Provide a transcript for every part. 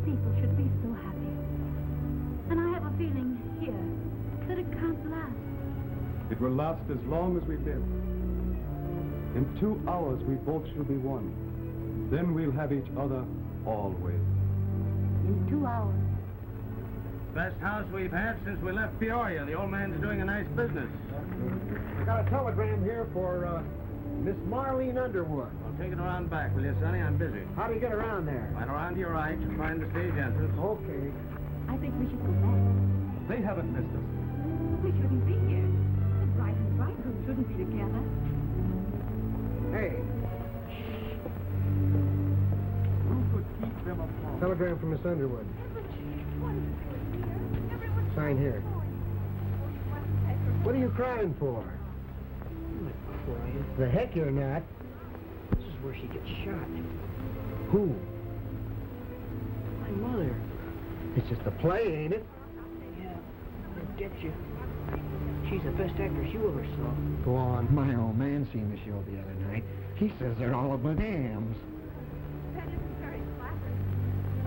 people should be so happy. And I have a feeling here that it can't last. It will last as long as we live. In 2 hours, we both shall be one. Then we'll have each other always. In 2 hours. Best house we've had since we left Peoria. The old man's doing a nice business. I got a telegram here for Miss Marlene Underwood. Well, take it around back, will you, Sonny? I'm busy. How do you get around there? Right around to your right. You'll find the stage entrance. Okay. I think we should go back. They haven't missed us. We shouldn't be here. The bride and bridegroom shouldn't be together. Hey, Who could keep them apart? telegram from Miss Underwood. Sign here. What are you crying for? I'm not crying. The heck you're not. This is where she gets shot. Who? My mother. It's just a play, ain't it? Yeah, I get you. She's the best actress you ever saw. Go on. My old man seen the show the other night. He says they're all about hams.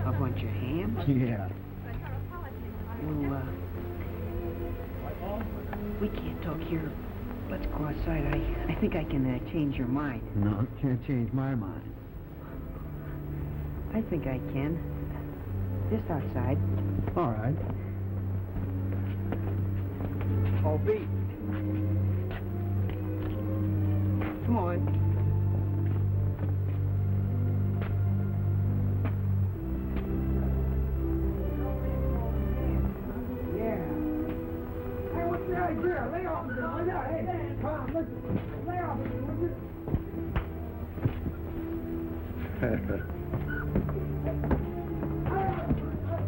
A bunch of hams? Yeah. Well, we can't talk here. Let's go outside. I think I can change your mind. No, can't change my mind. I think I can. Just outside. All right. Oh, Pete. Come on. Lay off of it, will ya? Hey, come on, listen. Lay off of it, will you?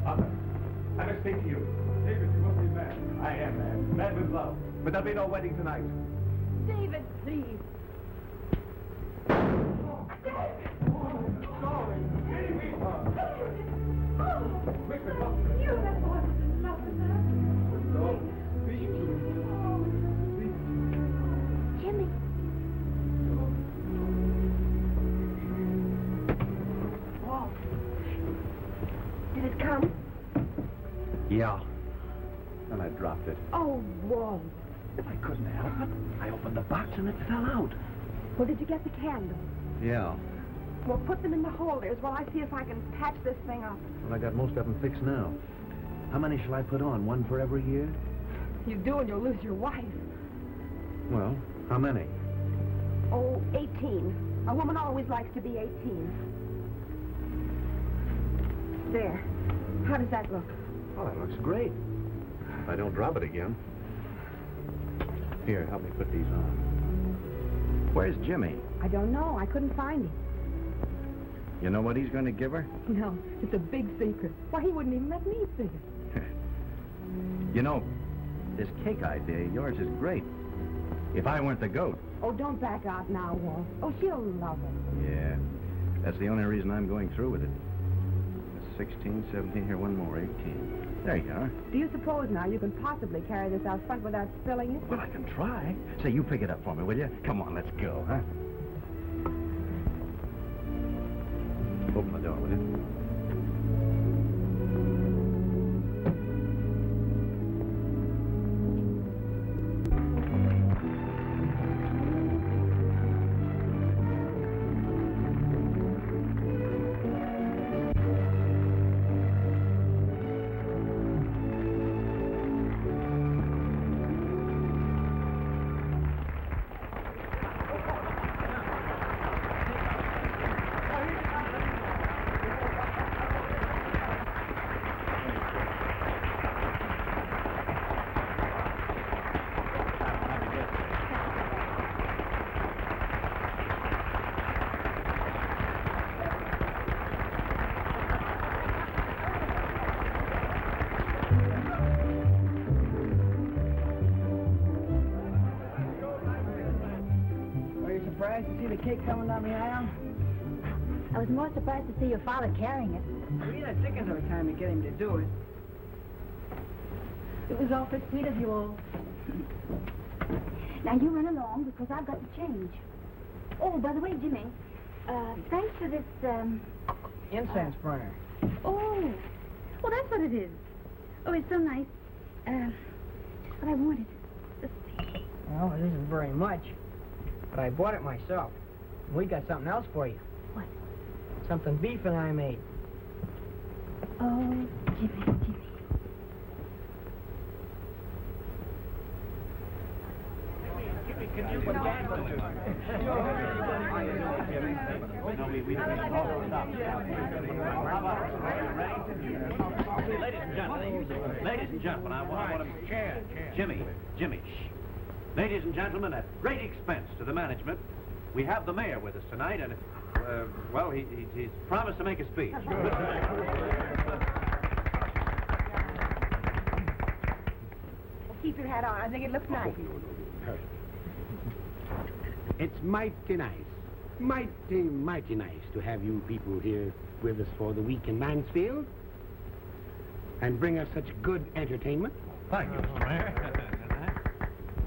Arthur, I must speak to you. David, you must be mad. I am mad. Mad with love. But there'll be no wedding tonight. David, please. You have fallen in love with her. Jimmy. Walt. Did it come? Yeah. And I dropped it. Oh, Walt. I couldn't help it. I opened the box and it fell out. Well, did you get the candles? Yeah. Well, put them in the holders while I see if I can patch this thing up. Well, I got most of them fixed now. How many shall I put on? One for every year? You do and you'll lose your wife. Well, how many? Oh, 18. A woman always likes to be 18. There. How does that look? Oh, that looks great. If I don't drop it again. Here, help me put these on. Where's Jimmy? I don't know. I couldn't find him. You know what he's going to give her? No, it's a big secret. Why, he wouldn't even let me see it. You know, this cake idea of yours is great. If I weren't the goat. Oh, don't back out now, Walt. Oh, she'll love it. Yeah, that's the only reason I'm going through with it. 16, 17, here, one more, 18. There you are. Do you suppose now you can possibly carry this out front without spilling it? Well, I can try. Say, you pick it up for me, will you? Come on, let's go, huh? Open the door, will you? Surprised to see the cake coming down the aisle? I was more surprised to see your father carrying it. We had a ticket every time to get him to do it. It was awfully sweet of you all. Now, you run along because I've got to change. Oh, by the way, Jimmy, thanks for this, Incense burner. Oh, well, that's what it is. Oh, it's so nice. Just what I wanted. Well, it isn't very much, but I bought it myself. We got something else for you. What? Something Beef and I made. Oh, Jimmy. Can you put gas on it? No, we stop. Ladies and gentlemen, I want to... Jimmy, shh. Ladies and gentlemen, at great expense to the management, we have the mayor with us tonight, and, well, he's promised to make a speech. Keep your hat on. I think it looks nice. It's mighty nice. Mighty nice to have you people here with us for the week in Mansfield and bring us such good entertainment. Thank you, Mr. Mayor.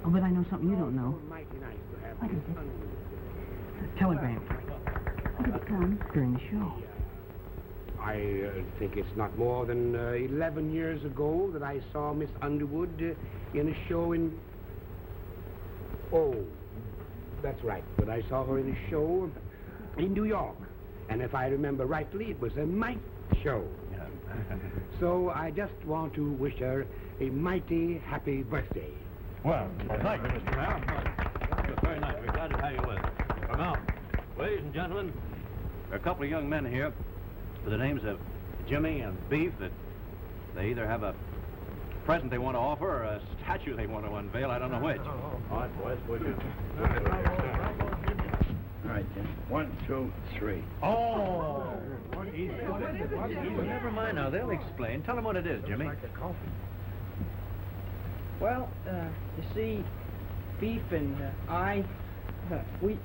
Oh, but I know something you don't know. Mighty nice to have What is it? A telegram. When did it come? During the show. I think it's not more than 11 years ago that I saw Miss Underwood in a show in... Oh, that's right. But I saw her in a show in New York. And if I remember rightly, it was a mite show. So I just want to wish her a mighty happy birthday. Well, thank you, Mr. Mayor. You're very nice. We're glad to have you with us. Well, now, ladies and gentlemen, there are a couple of young men here with the names of Jimmy and Beef that they either have a present they want to offer or a statue they want to unveil. I don't know which. All right, boys, would you? All right, Jim. 1, 2, 3. Oh! Easy. Never mind now. They'll explain. Tell them what it is, Jimmy. Well, you see, Beef and I, we...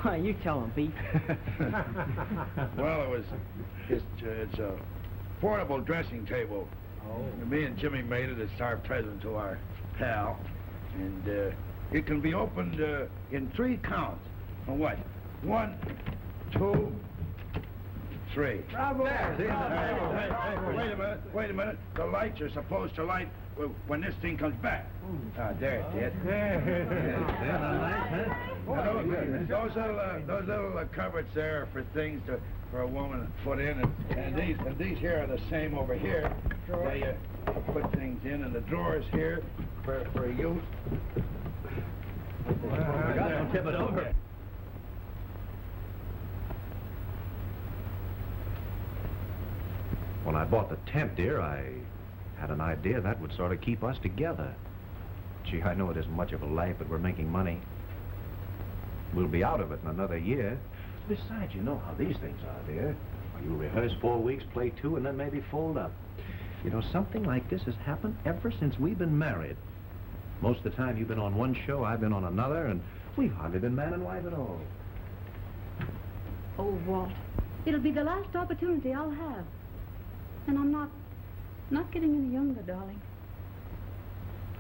Oh, you tell him, Beef. Well, it's a portable dressing table. Oh. Me and Jimmy made it. It's our present to our pal. And it can be opened in 3 counts. For what? 1, 2, 3. Bravo! Hey, wait a minute. The lights are supposed to light when this thing comes back. There it is. Those little cupboards there are for things for a woman to put in, and these here are the same over here. They put things in, and the drawers here for use. Don't tip it over. When I bought the tent, dear, I had an idea that would sort of keep us together. Gee, I know it isn't much of a life, but we're making money. We'll be out of it in another year. Besides, you know how these things are, dear. You rehearse 4 weeks, play 2, and then maybe fold up. You know, something like this has happened ever since we've been married. Most of the time you've been on one show, I've been on another, and we've hardly been man and wife at all. Oh, Walt, it'll be the last opportunity I'll have. And I'm not getting any younger, darling.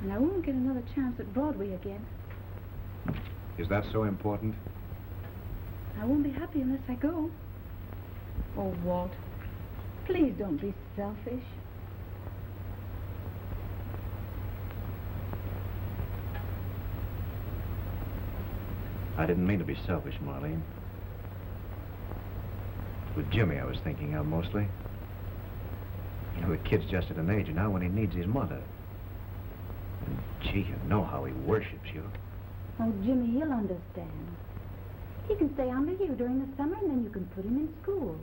And I won't get another chance at Broadway again. Is that so important? I won't be happy unless I go. Oh, Walt, please don't be selfish. I didn't mean to be selfish, Marlene. With Jimmy, I was thinking of mostly. You know, the kid's just at an age now when he needs his mother. And, gee, you know how he worships you. Oh, Jimmy, he'll understand. He can stay under you during the summer, and then you can put him in school.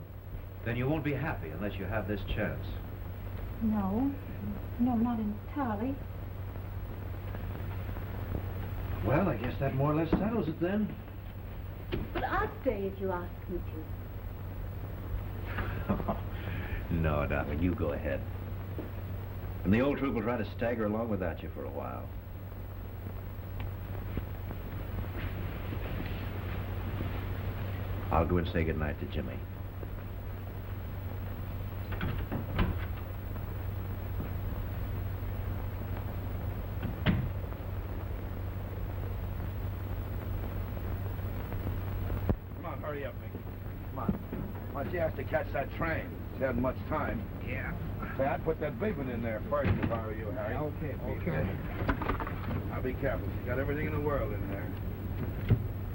Then you won't be happy unless you have this chance. No, not entirely. Well, I guess that more or less settles it then. But I'll stay if you ask me to. No, darling, you go ahead. And the old troop will try to stagger along without you for a while. I'll go and say goodnight to Jimmy. Come on, hurry up, Mickey. Come on. Why, she has to catch that train. she hadn't much time. Yeah. Say, I'd put that bacon in there first if I were you, Harry. Okay, okay. Now be careful. She's got everything in the world in there.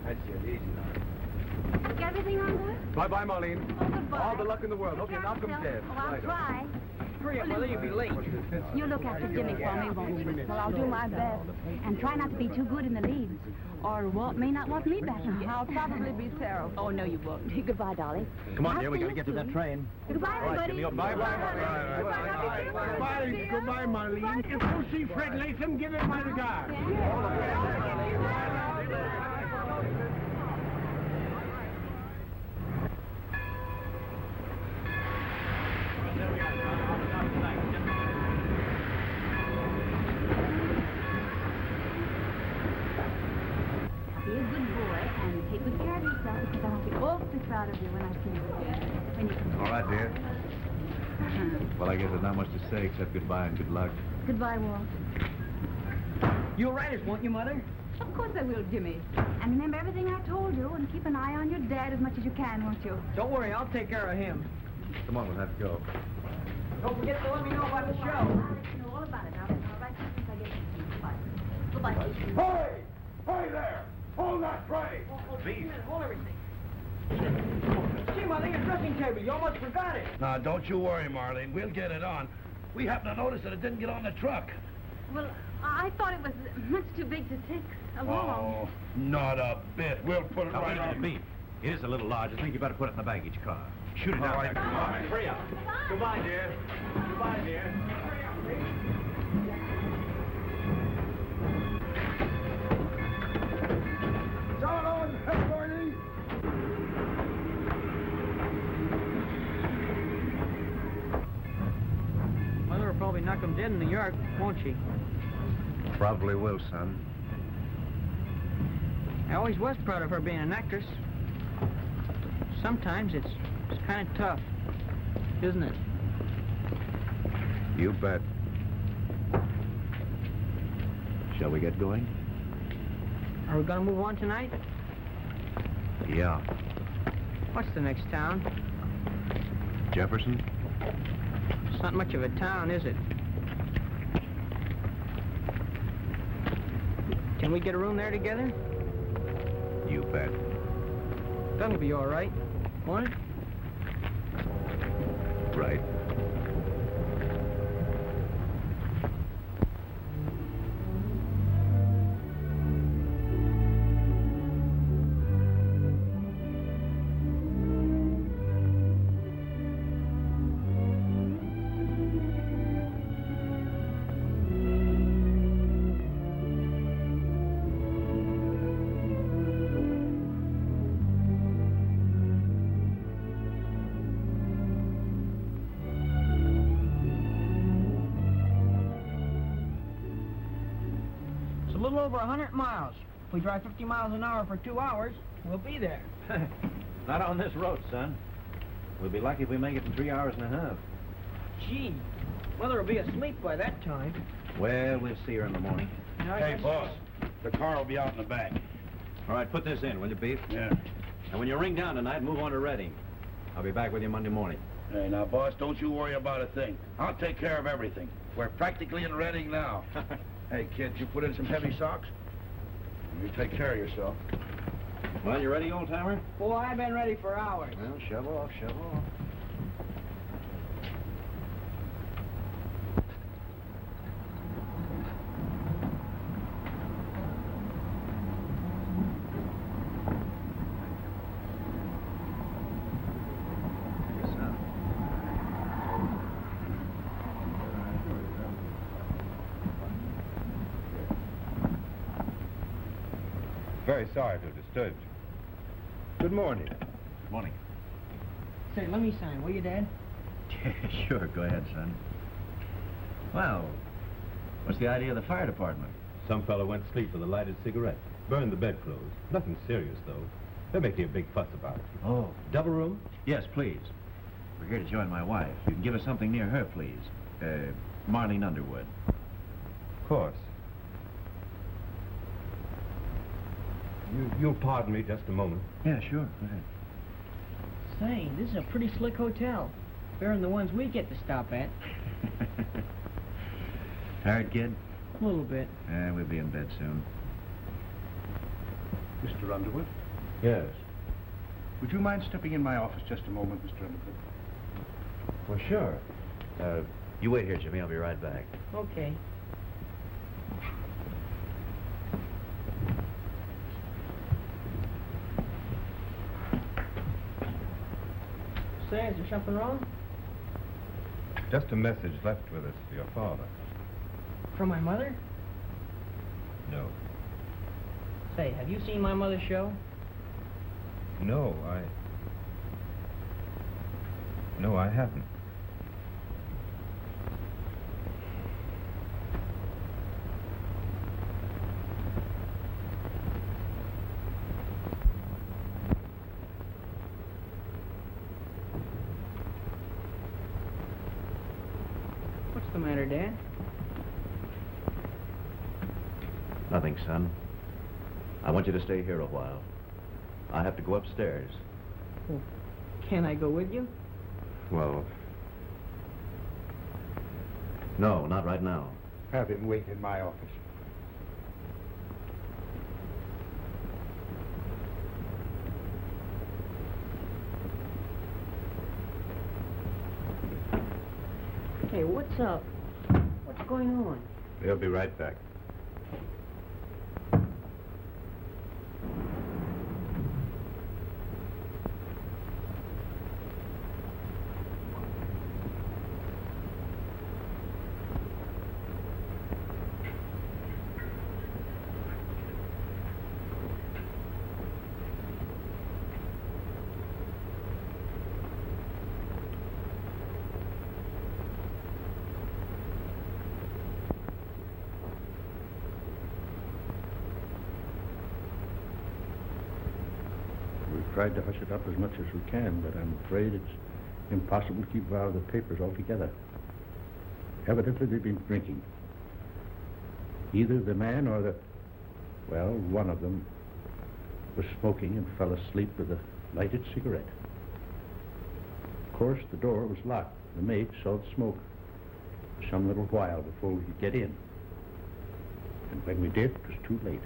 That's it. Easy now. Is everything on good? Bye-bye, Marlene. Oh, goodbye. All the luck in the world. Take Okay, care now of come yourself. Dad. Oh, I'll try. Hurry up, Mother, you'll be late. You look after Jimmy for me, won't you? Well, I'll do my best. And try not to be too good in the leads. Or Walt may not want me back again. I'll probably be terrible. Oh, no, you won't. Goodbye, darling. Come on, I'll dear, we see gotta you get to that soon. train. Goodbye, everybody. Bye-bye, Marlene. Goodbye, Marlene. If you see Fred Latham, give him my regards. Be a good boy and take good care of yourself because I'll be awfully proud of you when I see you when you come All right, dear. Well, I guess there's not much to say except goodbye and good luck. Goodbye, Walt. You'll write us, won't you, Mother? Of course I will, Jimmy. And remember everything I told you and keep an eye on your dad as much as you can, won't you? Don't worry, I'll take care of him. Come on, we'll have to go. Don't forget to let me know about the show. I'll let you know all about it. I'll write you since I get to you. Goodbye. Goodbye, Steve. Hey! Hey there! Hold that tray! Hold everything. See, Mother, your dressing table. You almost forgot it. Now, don't you worry, Marlene. We'll get it on. We happened to notice that it didn't get on the truck. Well, I thought it was much too big to take along. Oh, not a bit. We'll put it Now, right wait a minute, on. Beef. It is a little large. I think you better put it in the baggage car. Shoot it All out right, there. come on. Hurry up. Goodbye, dear. Goodbye, dear. Down on, everybody! Mother will probably knock him dead in New York, won't she? Probably will, son. I always was proud of her being an actress. Sometimes it's kind of tough, isn't it? You bet. Shall we get going? Are we going to move on tonight? Yeah. What's the next town? Jefferson? It's not much of a town, is it? Can we get a room there together? You bet. That'll be all right, won't it? Right. It's a little over 100 miles. If we drive 50 miles an hour for 2 hours, we'll be there. Not on this road, son. We'll be lucky if we make it in 3 hours and a half. Gee, Mother will be asleep by that time. Well, we'll see her in the morning. Hey, boss. The car will be out in the back. All right, put this in, will you, Beef? Yeah. And when you ring down tonight, move on to Reading. I'll be back with you Monday morning. Hey, now, boss, don't you worry about a thing. I'll take care of everything. We're practically in Reading now. Hey, kid, you put in some heavy socks? You take care of yourself. Well, you ready, old-timer? Boy, I've been ready for hours. Well, shovel off, shovel off. Very sorry to have disturbed you. Good morning. Morning. Say, let me sign, will you, Dad? Sure, go ahead, son. Well, what's the idea of the fire department? Some fellow went to sleep with a lighted cigarette. Burned the bedclothes. Nothing serious, though. They're making a big fuss about it. Oh. Double room? Yes, please. We're here to join my wife. You can give us something near her, please. Marlene Underwood. Of course. You'll pardon me just a moment. Yeah, sure. Go ahead. Say, this is a pretty slick hotel. Better than the ones we get to stop at. Tired, kid? A little bit. We'll be in bed soon. Mr. Underwood, Yes. would you mind stepping in my office just a moment, Mr. Underwood? Well, sure. You wait here, Jimmy. I'll be right back. Okay. Say, is there something wrong? Just a message left with us for your father. From my mother? No. Say, have you seen my mother's show? No, I haven't. What's the matter, Dad? Nothing, son. I want you to stay here a while. I have to go upstairs. Well, can I go with you? Well... No, not right now. Have him wait in my office. Hey, what's up? What's going on? They'll be right back. We've tried to hush it up as much as we can, but I'm afraid it's impossible to keep it out of the papers altogether. Evidently, they've been drinking. Either the man or one of them was smoking and fell asleep with a lighted cigarette. Of course, the door was locked. The maid saw the smoke for some little while before we could get in. And when we did, it was too late.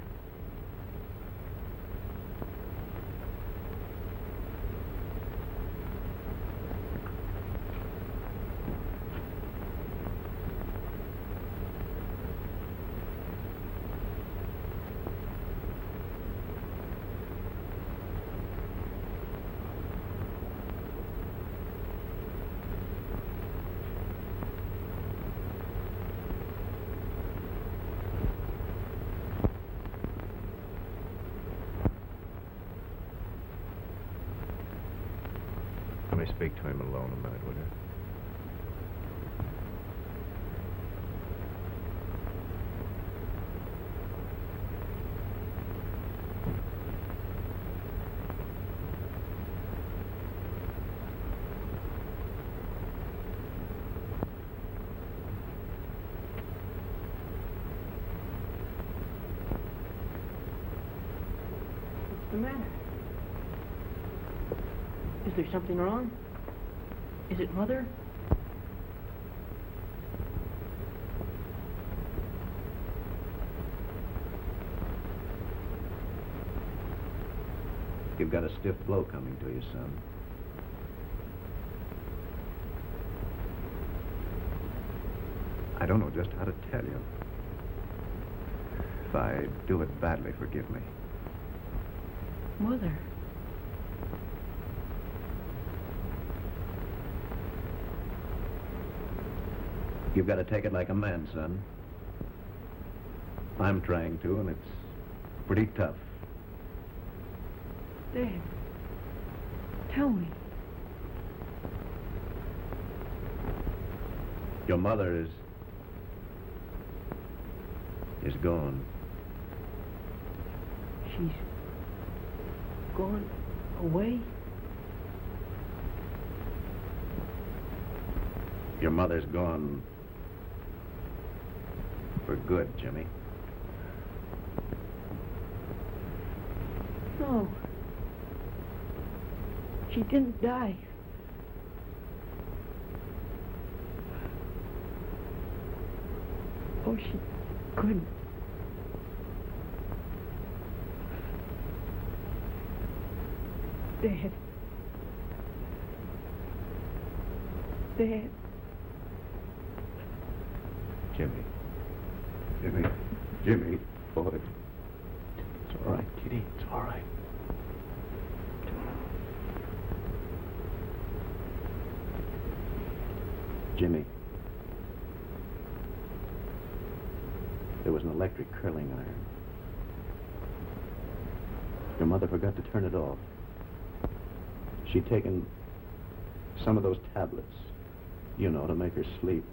Let me speak to him alone a minute, will you? What's the matter? Is there something wrong? Is it Mother? You've got a stiff blow coming to you, son. I don't know just how to tell you. If I do it badly, forgive me. Mother. You've got to take it like a man, son. I'm trying to, and it's pretty tough. Dad, tell me. Your mother is gone. She's gone away? Your mother's gone for good, Jimmy. No. She didn't die. Oh, she couldn't. Dad. Dad. Jimmy. Jimmy, boy. It's all right, Kitty. It's all right. Jimmy. There was an electric curling iron. Your mother forgot to turn it off. She'd taken some of those tablets, you know, to make her sleep.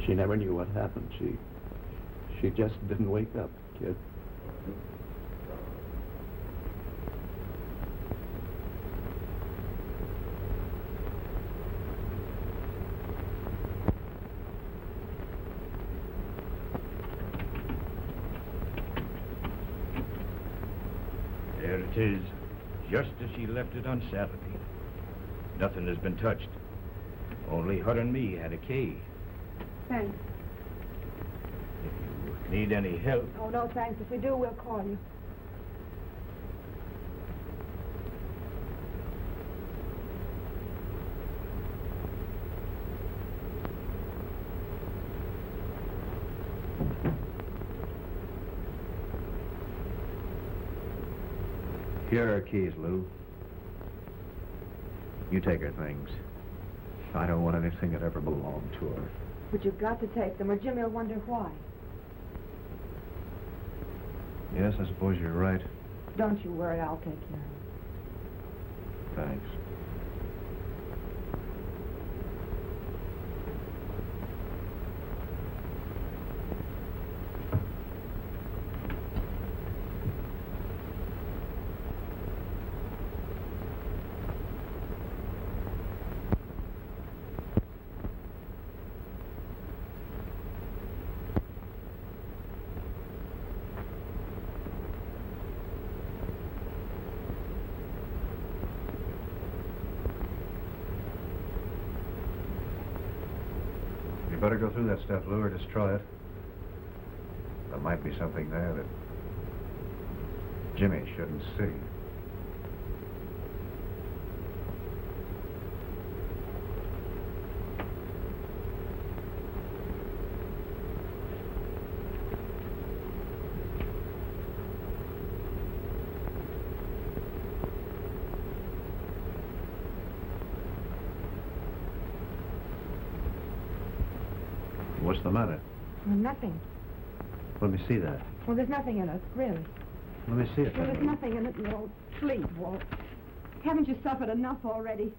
She never knew what happened. She just didn't wake up, kid. There it is, just as she left it on Saturday. Nothing has been touched. Only her and me had a key. Thanks. If you need any help, Oh, no, thanks. If we do, we'll call you. Here are her keys, Lou. You take her things. I don't want anything that ever belonged to her. But you've got to take them, or Jimmy will wonder why. Yes, I suppose you're right. Don't you worry, I'll take care of it. Thanks. You better go through that stuff, Lou, or destroy it. There might be something there that Jimmy shouldn't see. What's the matter? Well, nothing. Let me see that. Well, there's nothing in it, really. Let me see it. Well, there's nothing in it, and you'll sleep, Walt. Haven't you suffered enough already?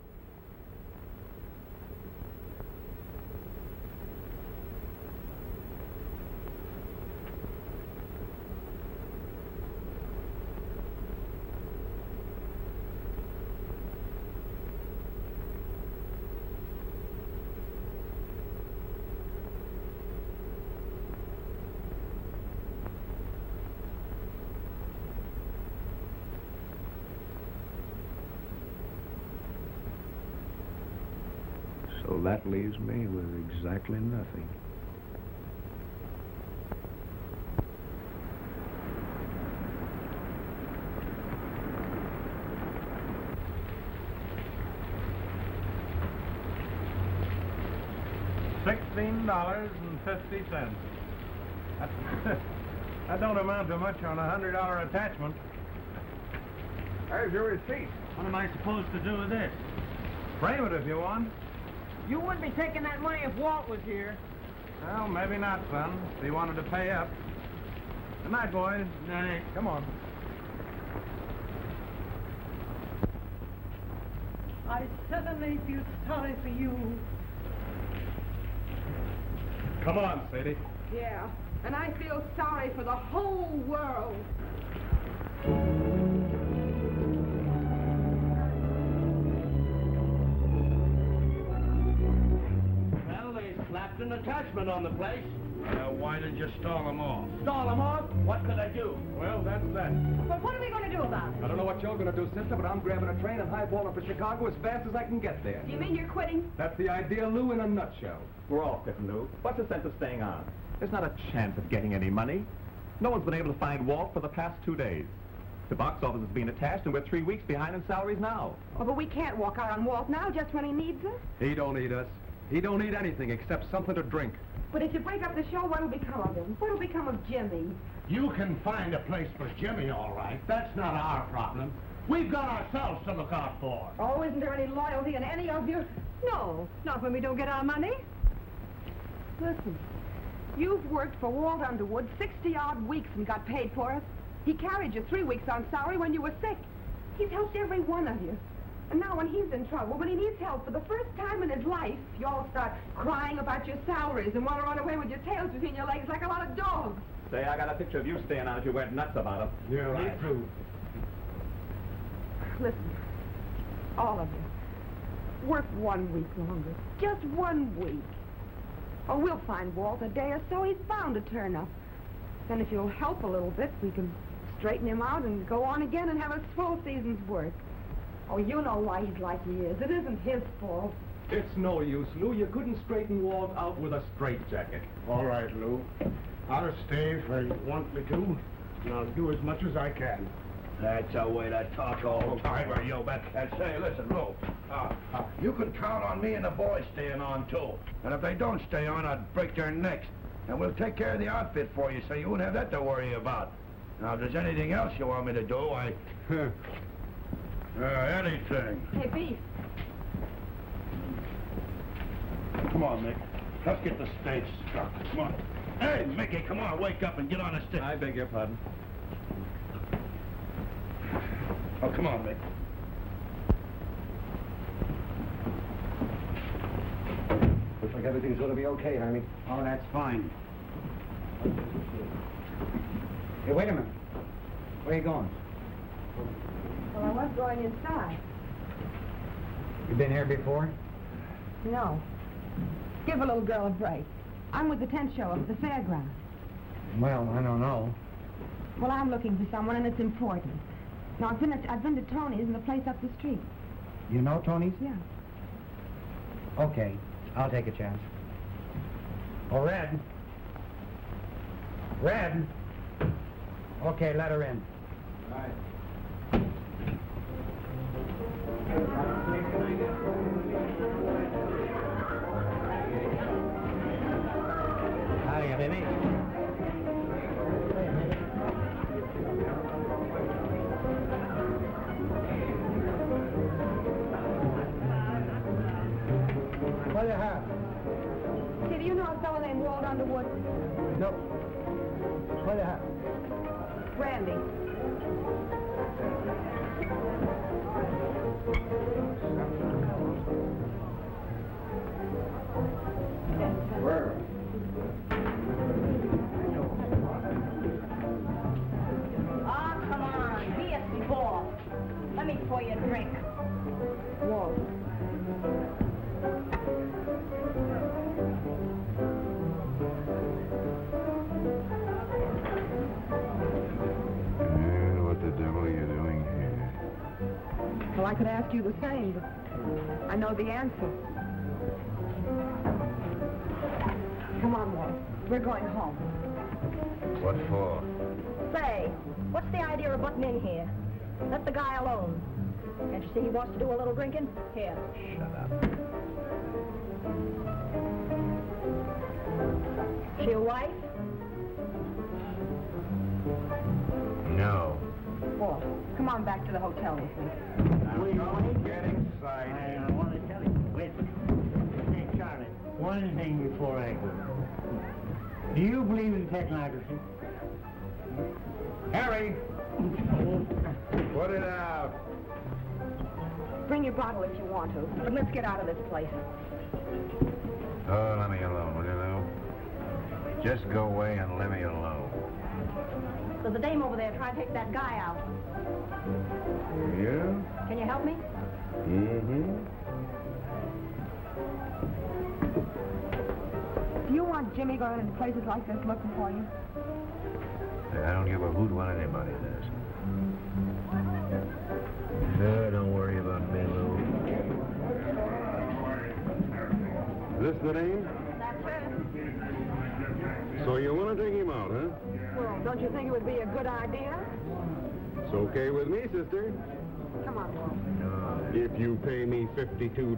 So that leaves me with exactly nothing. $16.50. That don't amount to much on a $100 attachment. There's your receipt. What am I supposed to do with this? Frame it if you want. You wouldn't be taking that money if Walt was here. Well, maybe not, son, if he wanted to pay up. Good night, boys. Night. Come on. I suddenly feel sorry for you. Come on, Sadie. Yeah, and I feel sorry for the whole world. Well, they slapped an attachment on the place. Why did you stall them off? Stall them off? What could I do? Well, that's that. But what are we going to do about it? I don't know what you're going to do, sister, but I'm grabbing a train and highballing for Chicago as fast as I can get there. Do you mean you're quitting? That's the idea, Lou, in a nutshell. We're all quitting, Lou. What's the sense of staying on? There's not a chance of getting any money. No one's been able to find Walt for the past 2 days. The box office is being attached, and we're 3 weeks behind in salaries now. Oh, but we can't walk out on Walt now just when he needs us. He don't need us. He don't need anything except something to drink. But if you break up the show, what'll become of him? What'll become of Jimmy? You can find a place for Jimmy, all right. That's not our problem. We've got ourselves to look out for. Oh, isn't there any loyalty in any of you? No, not when we don't get our money. Listen, you've worked for Walt Underwood 60-odd weeks and got paid for it. He carried you 3 weeks on salary when you were sick. He's helped every one of you. And now when he's in trouble, when he needs help for the first time in his life, you all start crying about your salaries and want to run away with your tails between your legs like a lot of dogs. Say, I got a picture of you staying on if you went nuts about it. You're right. Me too. Listen, all of you, work 1 week longer. Just 1 week. Or we'll find Walt a day or so. He's bound to turn up. Then if you'll help a little bit, we can straighten him out and go on again and have a full season's work. Oh, you know why he's like he is. It isn't his fault. It's no use, Lou. You couldn't straighten Walt out with a straitjacket. All right, Lou. I'll stay if you want me to, and I'll do as much as I can. That's a way to talk all the time, you bet. And say, listen, Lou, you can count on me and the boys staying on, too. And if they don't stay on, I'd break their necks. And we'll take care of the outfit for you, so you won't have that to worry about. Now, if there's anything else you want me to do, anything. Hey, Beef. Come on, Mick. Let's get the stage struck. Come on. Hey, Mickey, come on, wake up and get on the stick. I beg your pardon. Oh, come on, Mick. Looks like everything's going to be okay, Harvey. Oh, that's fine. Hey, wait a minute. Where are you going? Well, I was going inside. You been here before? No. Give a little girl a break. I'm with the tent show up at the fairground. Well, I don't know. Well, I'm looking for someone, and it's important. Now, I've been to Tony's and the place up the street. You know Tony's? Yeah. Okay, I'll take a chance. Oh, Red. Red. Okay, let her in. All right. Hiya, baby. What do you have? Hey, do you know a fellow named Walt Underwood? No. What do you have? Randy. Where? Oh, come on. Be a sport. Let me pour you a drink. Walt. What the devil are you doing here? Well, I could ask you the same, but I know the answer. Come on, Walt. We're going home. What for? Say, what's the idea of butting in here? Let the guy alone. Can't you see he wants to do a little drinking? Here. Shut up. She your wife? No. Walt, come on back to the hotel with me. Don't get excited. I want to tell you. Wait. Hey, Charlie, one thing before I go. Do you believe in technocracy? Harry! Put it out. Bring your bottle if you want to, but let's get out of this place. Oh, let me alone, will you, Lou? Just go away and let me alone. There's a dame over there trying to take that guy out. Yeah? Can you help me? Mm-hmm. Do you want want Jimmy going into places like this looking for you? I don't give a hoot what anybody does. Don't worry about me, Lou. This the name? That's it. So you want to take him out, huh? Well, don't you think it would be a good idea? It's okay with me, sister. Come on, Walt. If you pay me $52,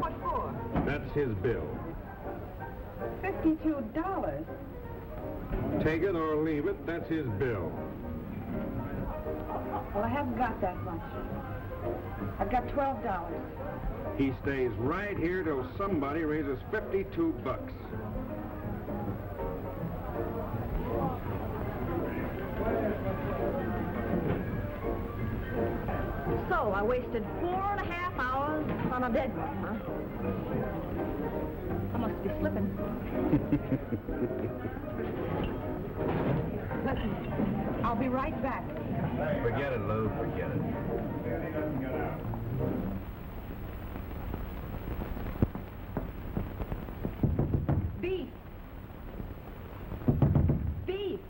What for? that's his bill. $52. Take it or leave it, that's his bill. Well, I haven't got that much. I've got $12. He stays right here till somebody raises $52. So, I wasted 4.5 hours on a dead one, huh? I must be slipping. Listen, I'll be right back. Forget it, Lou. Forget it. Beef. Beef.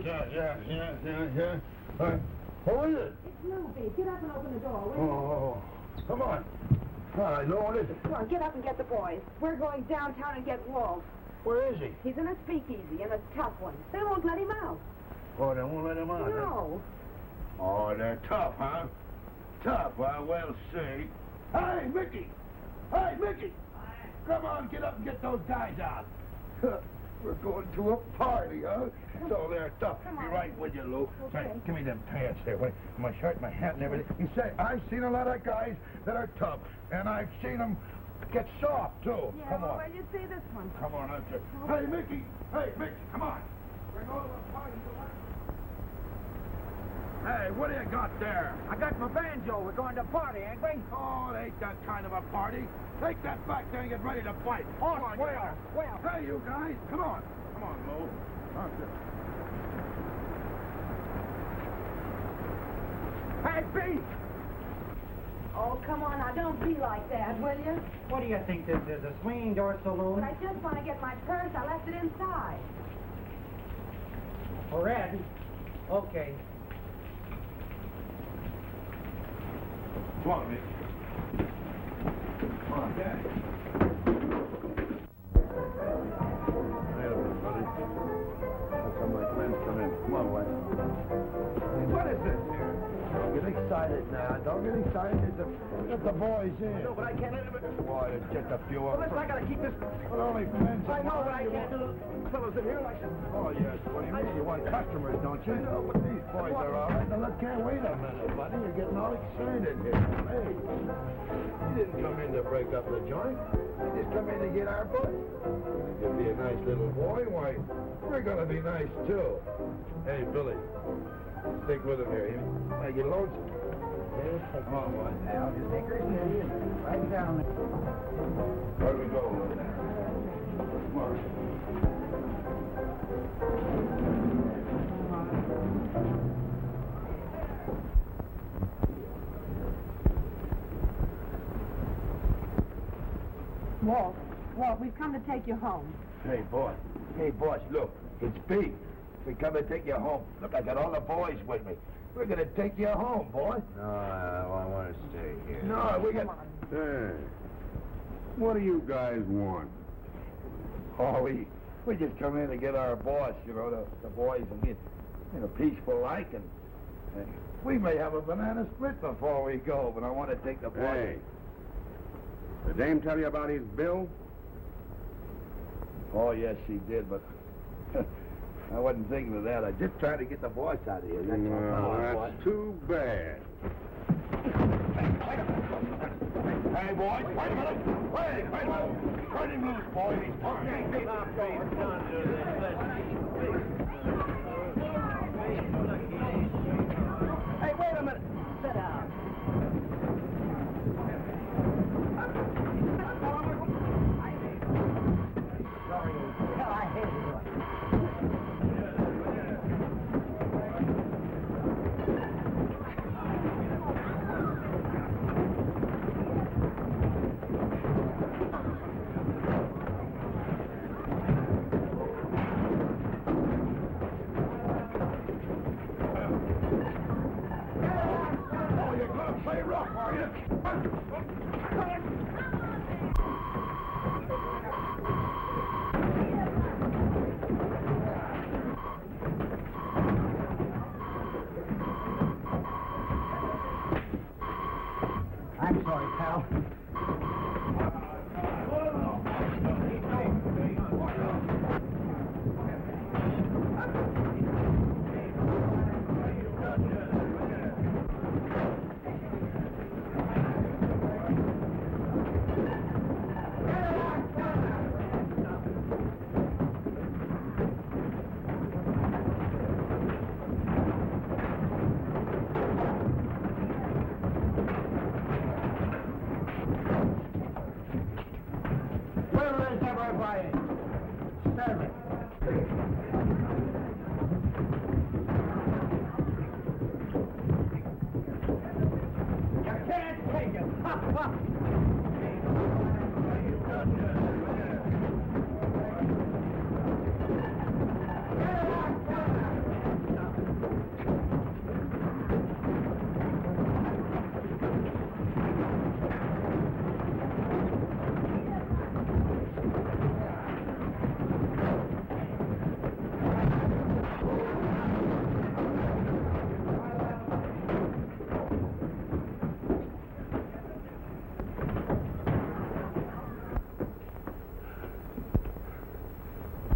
Yeah. All right. Who is it? It's Lou, Beef. Get up and open the door, will you? Oh, come on. All right, Lou, what is it? Come on, get up and get the boys. We're going downtown and get Walt. Where is he? He's in a speakeasy, in a tough one. They won't let him out. Oh, they won't let him out, huh? No. Oh, they're tough, huh? Tough, huh? Well, see. Hey, Mickey! Hey, Mickey! Come on, get up and get those guys out. We're going to a party, huh? So they're tough. Be right with you, Lou. Okay. Hey, give me them pants there. Wait, my shirt, my hat, and everything. You say, I've seen a lot of guys that are tough, and I've seen them get soft, too. Yeah, Come well, on. where you see this one? Come on, up there. Hey, Mickey! Hey, Mickey, come on. We're going to a party. Hey, what do you got there? I got my banjo. We're going to a party, ain't we? Oh, it ain't that kind of a party. Take that back there and get ready to fight. Oh, Come on, well, get out. well. Hey, you guys, come on. Come on, Lou. Hey, Beef! Oh, come on, now, don't be like that, will you? What do you think this is, a swinging door saloon? But I just want to get my purse. I left it inside. Red? Okay. Come on, Mickey. Come on, Daddy. Hey, everybody. Let's have my friends come in. Come on, Wes. What is this here? Don't get excited now. Don't get excited. Let the boys in. No, but I can't let him... Why, there's just a few of Well, them. listen, I gotta keep this... But only friends. I know, but I can't do fellas in here like this. Oh, yes. What do you mean? You want customers, don't you? No, but these boys are all right. Now, look, can't wait a minute, buddy. You're getting all excited here. Hey, you didn't come in to break up the joint. You just come in to get our butt. You'll be a nice little boy. Why, we're going to be nice, too. Hey, Billy, stick with him here. Hey, you lonesome? Come on, boy. Now, just take her steady and right down there. Where we go? Come on. Walt, we've come to take you home. Hey, boss. Hey, boss, look. It's Beef. We come to take you home. Look, I got all the boys with me. We're going to take you home, boy. No, I want to stay here. No, we got... Hey, what do you guys want? Oh, we just come in to get our boss, you know, the boys and get, peaceful like, and we may have a banana split before we go, but I want to take the boys. Hey, the dame tell you about his bill? Oh, yes, she did, but I wasn't thinking of that. I just tried to get the boss out of here. That's all. Well, that's too bad. Hey, boys, wait a minute. Wait a minute. Turn him loose, boys. He's fine. Hey, wait a minute. Sit down. Hell, I hate it.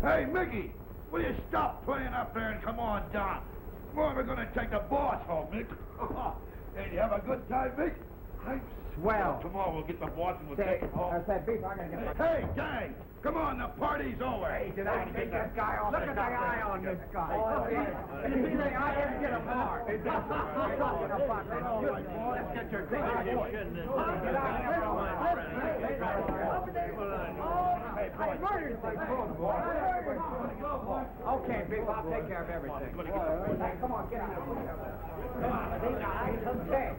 Hey, Mickey, will you stop playing up there and come on down? We're going to take the boss home, Mick. Hey, you have a good time, Mick? Hey, Swell. come on, we'll get the boss and we'll take him home. I said, Beef, I'm going to get Hey, gang, come on, the party's over. Hey, did I take this guy off? Look at the eye on this guy. You see the eye? Let's get him hard. Let's get your drink. Okay, Beef, I'll take care of everything. Come on, get out. Come on, these eyes are dead.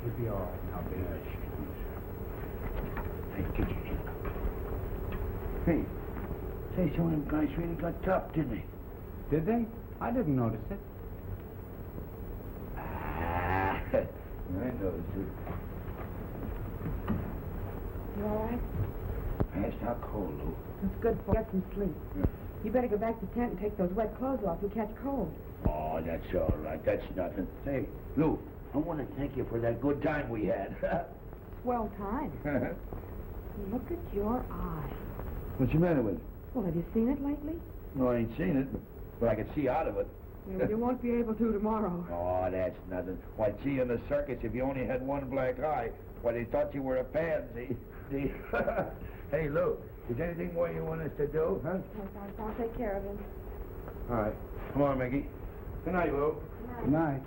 You'll be all right now, Beef. Hey, say, some of them guys really got tough, didn't they? Did they? I didn't notice it. I noticed it. You all right? Passed out cold, Lou. That's good. Get some sleep. You better go back to the tent and take those wet clothes off. You'll catch cold. Oh, that's all right. That's nothing. Hey, Lou, I want to thank you for that good time we had. Swell time. Look at your eye. What's the matter with it? Well, have you seen it lately? No, I ain't seen it, but I can see out of it. Yeah, you won't be able to tomorrow. Oh, that's nothing. Why, see you in the circus if you only had one black eye. Why, they thought you were a pansy. Hey, Lou, is there anything more you want us to do, huh? I'll take care of him. All right. Come on, Mickey. Good night, Lou. Good night.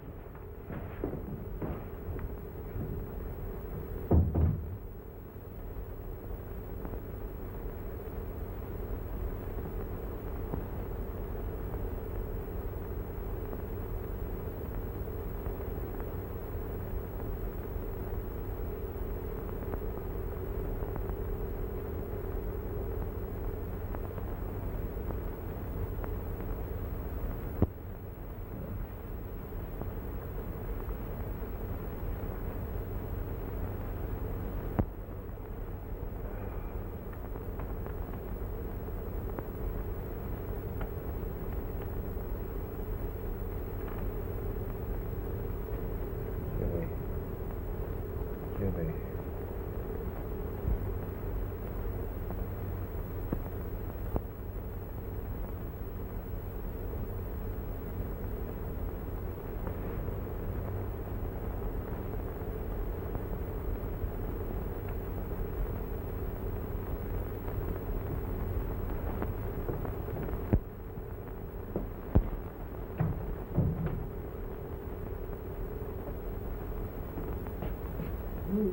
Jimmy.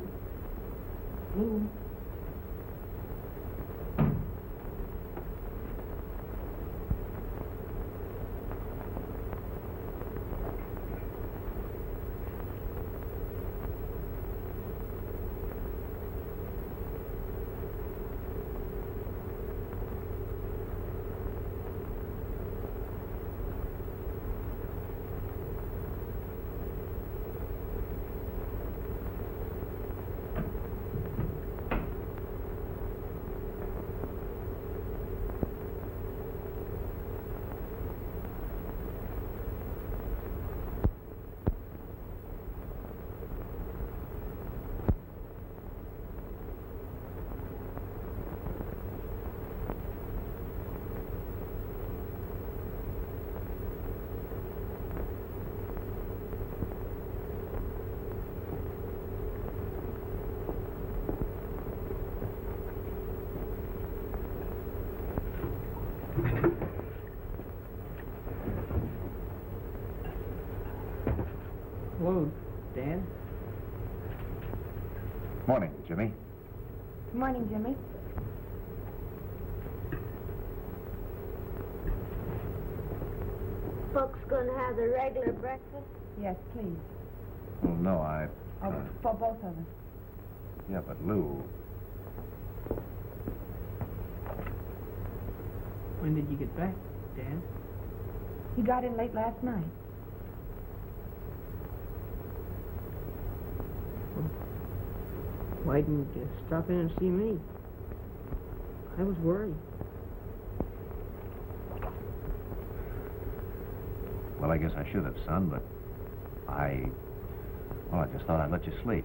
Hello, Dan. Morning, Jimmy. Good morning, Jimmy. Folks gonna have the regular breakfast? Yes, please. Well, no, I... For both of us. Yeah, but Lou... When did you get back, Dan? He got in late last night. Why didn't you stop in and see me? I was worried. Well, I guess I should have, son, but well, I just thought I'd let you sleep.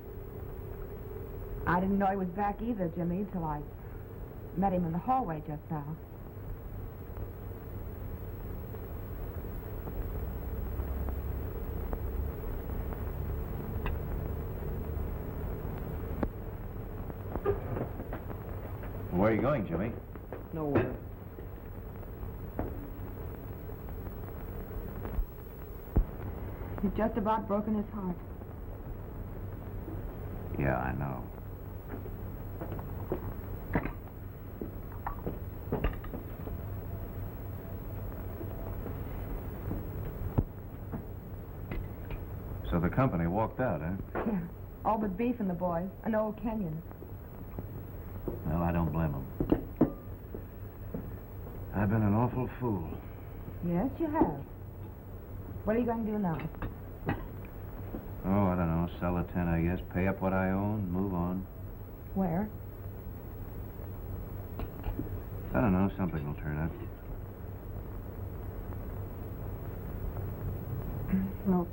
I didn't know he was back either, Jimmy, until I met him in the hallway just now. Where are you going, Jimmy? Nowhere. He's just about broken his heart. Yeah, I know. So the company walked out, huh? Yeah. All but Beef and the boys, and old Kenyon. Well, I don't blame them. I've been an awful fool. Yes, you have. What are you going to do now? Oh, I don't know. Sell a tent, I guess. Pay up what I own, move on. Where? I don't know. Something will turn up. Well,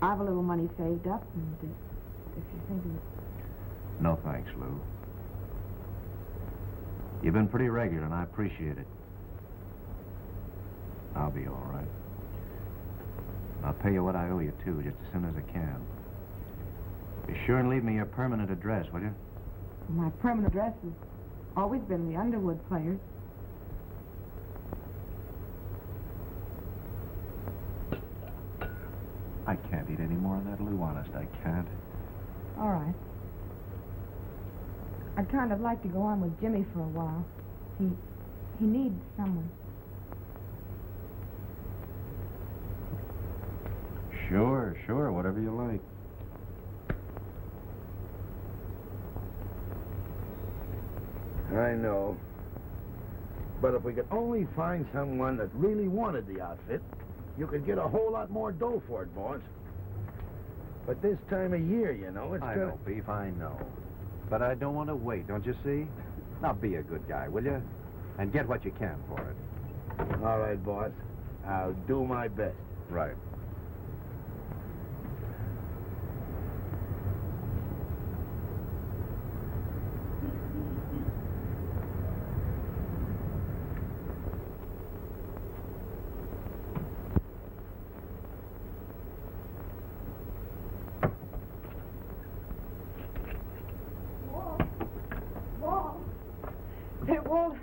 I have a little money saved up, and if you think of... No thanks, Lou. You've been pretty regular, and I appreciate it. I'll be all right. I'll pay you what I owe you, too, just as soon as I can. Be sure and leave me your permanent address, will you? My permanent address has always been the Underwood Players. I can't eat any more of that, Lou. Honest, I can't. All right. I'd kind of like to go on with Jimmy for a while. He needs someone. Sure, whatever you like. I know. But if we could only find someone that really wanted the outfit, you could get a whole lot more dough for it, boss. But this time of year, you know, it's... I know, Beef, I know. But I don't want to wait, don't you see? Now be a good guy, will you? And get what you can for it. All right, boss. I'll do my best. Right.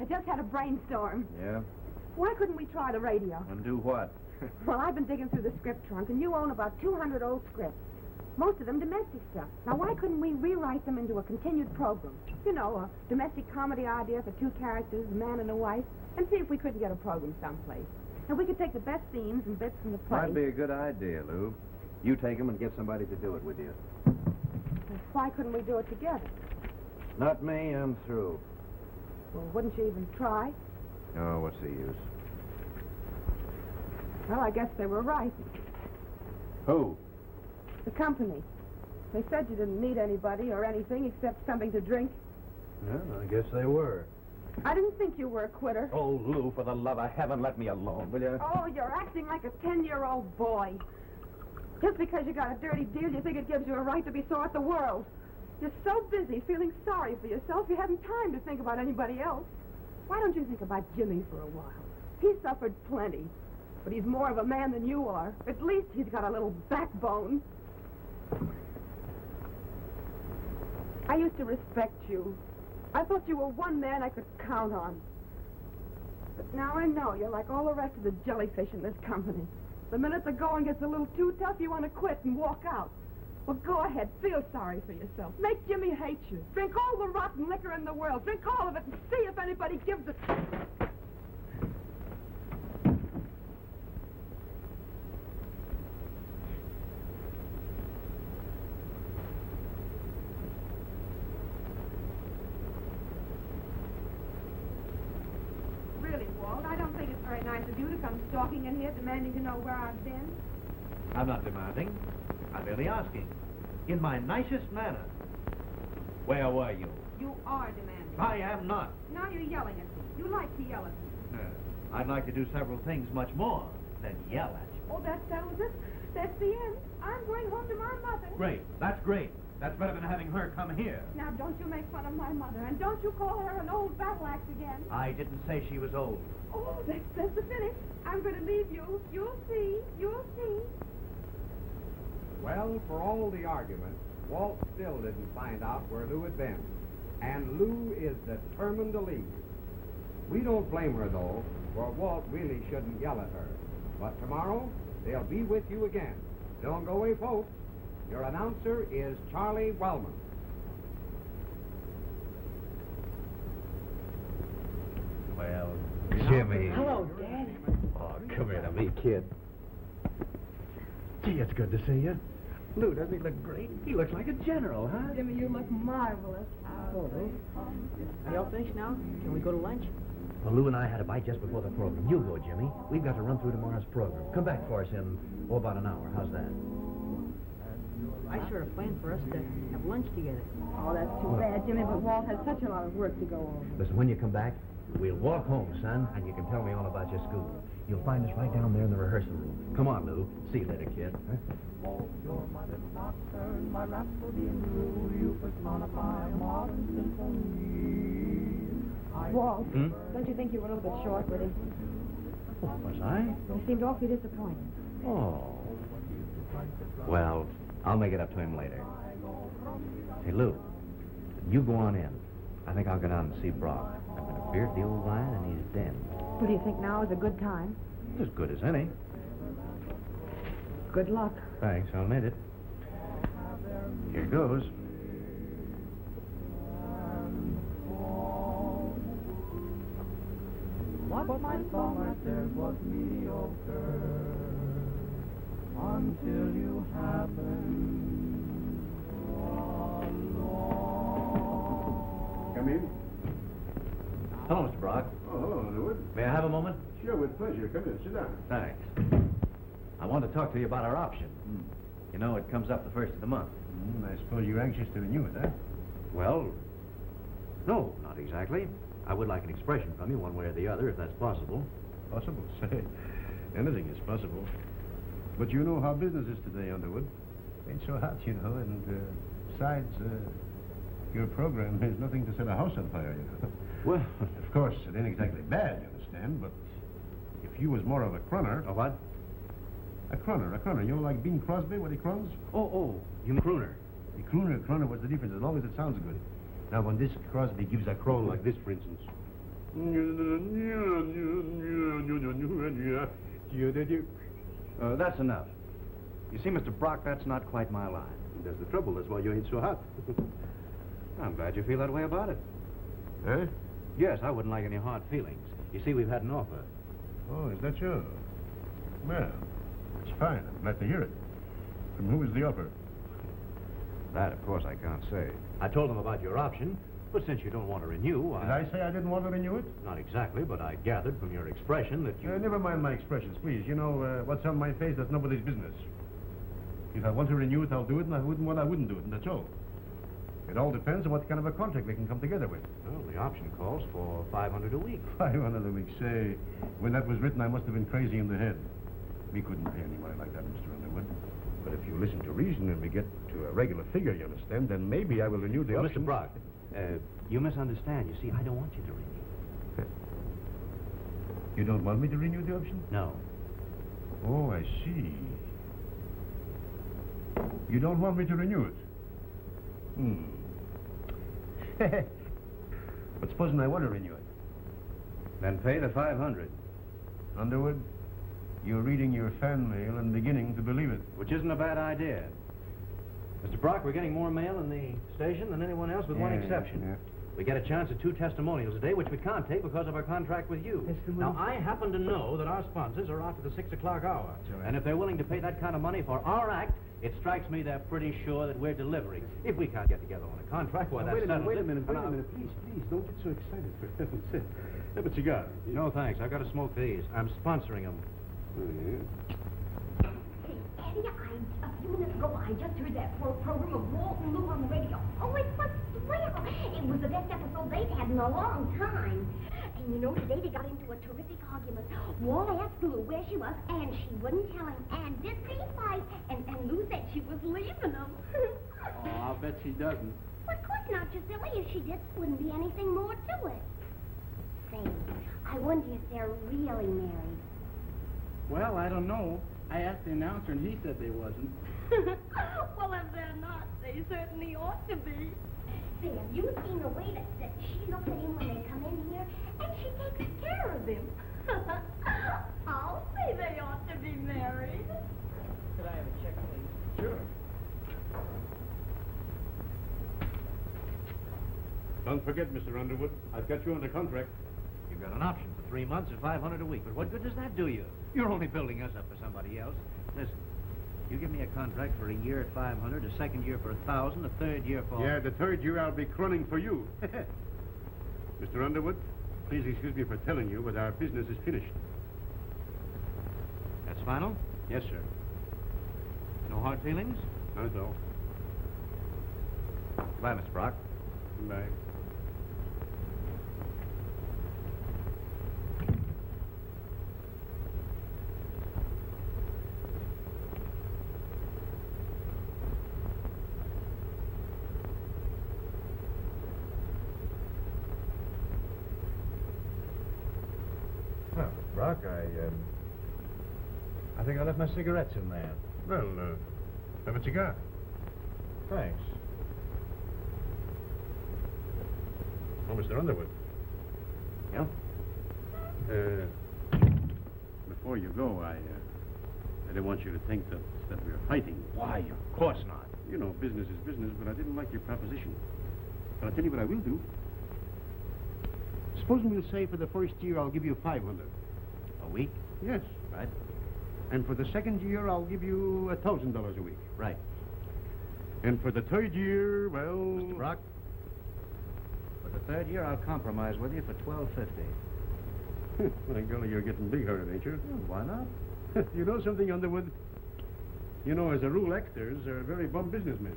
I just had a brainstorm. Yeah? Why couldn't we try the radio? And do what? Well, I've been digging through the script trunk, and you own about 200 old scripts. Most of them domestic stuff. Now, why couldn't we rewrite them into a continued program? You know, a domestic comedy idea for two characters, a man and a wife, and see if we couldn't get a program someplace. And we could take the best scenes and bits from the play. Might be a good idea, Lou. You take them and get somebody to do it with you. Why couldn't we do it together? Not me, I'm through. Well, wouldn't you even try? Oh, what's the use? Well, I guess they were right. Who? The company. They said you didn't need anybody or anything except something to drink. Well, I guess they were. I didn't think you were a quitter. Oh, Lou, for the love of heaven, let me alone, will you? Oh, you're acting like a 10-year-old boy. Just because you got a dirty deal, you think it gives you a right to be sore at the world. You're so busy feeling sorry for yourself, you haven't time to think about anybody else. Why don't you think about Jimmy for a while? He suffered plenty, but he's more of a man than you are. At least he's got a little backbone. I used to respect you. I thought you were one man I could count on. But now I know you're like all the rest of the jellyfish in this company. The minute the going gets a little too tough, you want to quit and walk out. Well, go ahead. Feel sorry for yourself. Make Jimmy hate you. Drink all the rotten liquor in the world. Drink all of it and see if anybody gives it. Really, Walt, I don't think it's very nice of you to come stalking in here demanding to know where I've been. I'm not demanding. I'm merely asking. In my nicest manner. Where were you? You are demanding. I am not. Now you're yelling at me. You like to yell at me. I'd like to do several things much more than yell at you. Oh, that settles it. That's the end. I'm going home to my mother. Great. That's great. That's better than having her come here. Now, don't you make fun of my mother, and don't you call her an old battle axe again. I didn't say she was old. Oh, that's the finish. I'm going to leave you. You'll see. You'll see. Well, for all the argument, Walt still didn't find out where Lou had been. And Lou is determined to leave. We don't blame her, though, for Walt really shouldn't yell at her. But tomorrow, they'll be with you again. Don't go away, folks. Your announcer is Charlie Wellman. Well, Jimmy. Hello, Dad. Oh, come here to me, kid. Gee, it's good to see you. Lou, doesn't he look great? He looks like a general, huh? Jimmy, you look marvelous. Oh, are y'all finished now? Can we go to lunch? Well, Lou and I had a bite just before the program. You go, Jimmy. We've got to run through tomorrow's program. Come back for us in, about an hour. How's that? I sort of planned for us to have lunch together. Oh, that's too bad, Jimmy, but Walt has such a lot of work to go over. Listen, when you come back, we'll walk home, son, and you can tell me all about your school. You'll find us right down there in the rehearsal room. Come on, Lou. See you later, kid. Huh? Walt, don't you think you were a little bit short with him? Oh, was I? You seemed awfully disappointed. Oh. Well, I'll make it up to him later. Hey, Lou, you go on in. I think I'll go down and see Brock. I'm going to beard the old lion, and he's dead. What do you think now is a good time? As good as any. Good luck. Thanks, I'll need it. Here goes. What my song said was mediocre until you happened along. Come in. Hello, Mr. Brock. Oh, hello, Underwood. May I have a moment? Sure, with pleasure. Come in. Sit down. Thanks. I want to talk to you about our option. You know, it comes up the first of the month. I suppose you're anxious to renew it, huh? Well, no, not exactly. I would like an expression from you, one way or the other, if that's possible. Possible? Say, anything is possible. But you know how business is today, Underwood. Ain't so hot, you know, and besides, your program is nothing to set a house on fire, you know. Well, of course, it ain't exactly bad, you understand, but if you was more of a crooner... A what? A crooner. You know, like Bing Crosby, what he croons? Oh, you mean crooner? The crooner, what's the difference, as long as it sounds good. Now, when this Crosby gives a croon like this, for instance... That's enough. You see, Mr. Brock, that's not quite my line. That's the trouble. That's why you ain't so hot. I'm glad you feel that way about it. Huh? Yes, I wouldn't like any hard feelings. You see, we've had an offer. Oh, is that so? Well, it's fine. I'm glad to hear it. From who is the offer? That, of course, I can't say. I told them about your option, but since you don't want to renew, Did I say I didn't want to renew it? Not exactly, but I gathered from your expression that you... Never mind my expressions, please. You know, what's on my face, that's nobody's business. If I want to renew it, I'll do it, and I wouldn't do it, and that's all. It all depends on what kind of a contract we can come together with. Well, the option calls for $500 a week. 500 a week, say. When that was written, I must have been crazy in the head. We couldn't pay any money like that, Mr. Underwood. But if you listen to reason and we get to a regular figure, you understand, then maybe I will renew the option. Mr. Brock, you misunderstand. You see, I don't want you to renew. You don't want me to renew the option? No. Oh, I see. You don't want me to renew it? But supposing I want to renew it? Then pay the $500. Underwood, you're reading your fan mail and beginning to believe it. Which isn't a bad idea. Mr. Brock, we're getting more mail in the station than anyone else with one exception. Yeah. We get a chance at 2 testimonials a day, which we can't take because of our contract with you. Now, I happen to know that our sponsors are after the 6 o'clock hour. Right. And if they're willing to pay that kind of money for our act, it strikes me they're pretty sure that we're delivering. If we can't get together on a contract, well, that's Wait a minute, please, don't get so excited, for heaven's sake. Have a cigar. No, thanks. I've got to smoke these. I'm sponsoring them. Oh, yeah? Eddie, a few minutes ago, I just heard that program of Walt and Lou on the radio. Oh, it was swell. It was the best episode they've had in a long time. And And you know, today they got into a terrific argument. Walt asked Lou where she was, and she wouldn't tell him. And this they fight, and Lou said she was leaving him. Oh, I'll bet she doesn't. Well, of course not, you silly. If she did, there wouldn't be anything more to it. Say, I wonder if they're really married. Well, I don't know. I asked the announcer, and he said they wasn't. Well, if they're not, they certainly ought to be. Say, have you seen the way that she looks at him when they come in here? And she takes care of him. I'll say they ought to be married. Could I have a check, please? Sure. Don't forget, Mr. Underwood, I've got you under contract. You've got an option for 3 months at $500 a week, but what good does that do you? You're only building us up for somebody else. Listen, you give me a contract for a year at $500, a second year for $1,000, a third year for... Yeah, the third year I'll be crunning for you. Mr. Underwood, please excuse me for telling you, but our business is finished. That's final? Yes, sir. No hard feelings? Not at all. Goodbye, Mr. Brock. Bye. Well, Brock, I think I left my cigarettes in there. Well, have a cigar. Thanks. Oh, Mr. Underwood. Yeah? Before you go, I didn't want you to think that we were fighting. Why, of course not. You know, business is business, but I didn't like your proposition. But I'll tell you what I will do. Supposing we'll say for the first year I'll give you $500. A week? Yes. Right. And for the second year I'll give you $1,000 a week. Right. And for the third year, well... Mr. Brock, for the third year I'll compromise with you for $12.50. My golly, you're getting big-hearted, ain't you? Why not? You know something, Underwood? You know, as a rule, actors are very bum businessmen.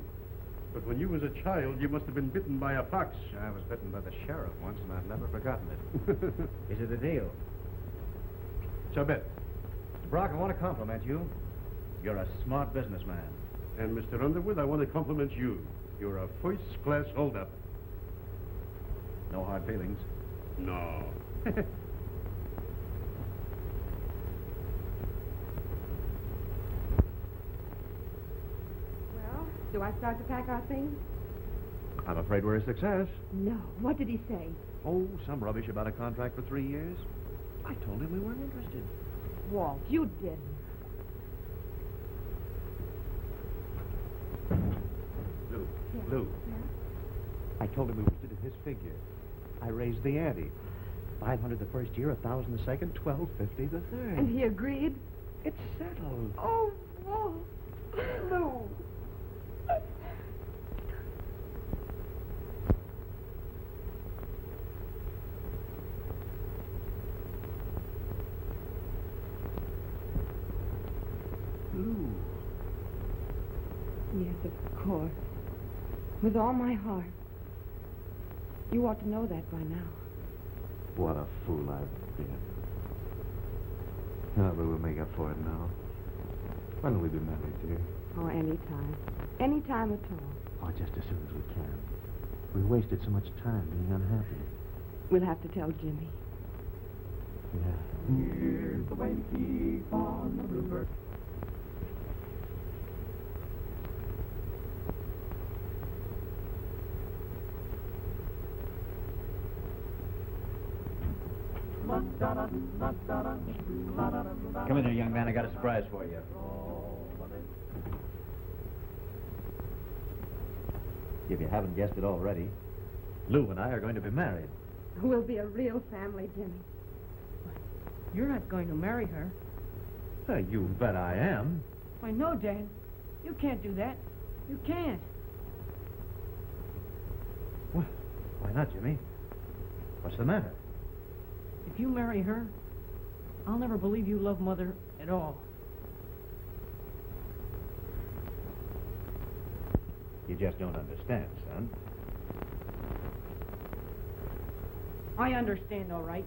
But when you was a child, you must have been bitten by a fox. I was bitten by the sheriff once, and I've never forgotten it. Is it a deal? So bet. Mr. Brock, I want to compliment you. You're a smart businessman. And, Mr. Underwood, I want to compliment you. You're a first-class hold-up. No hard feelings? No. Well, do I start to pack our things? I'm afraid we're a success. No. What did he say? Oh, some rubbish about a contract for 3 years. I told him we weren't interested. Walt, you didn't. Lou. Yeah? I told him we wanted his figure. I raised the ante. $500 the first year, $1,000 the second, $12.50 the third. And he agreed? It's settled. Oh, Walt. Lou. Lou. Yes, of course. With all my heart. You ought to know that by now. What a fool I've been. No, but we'll make up for it now. When will we be married, dear? Oh, any time. Any time at all. Oh, just as soon as we can. We wasted so much time being unhappy. We'll have to tell Jimmy. Yeah. Here's the way to keep on the bluebird. Come in here, young man. I got a surprise for you. If you haven't guessed it already, Lou and I are going to be married. We'll be a real family, Jimmy. You're not going to marry her. You bet I am. Why, no, Dad. You can't do that. You can't. Well, why not, Jimmy? What's the matter? If you marry her, I'll never believe you love Mother at all. You just don't understand, son. I understand, all right.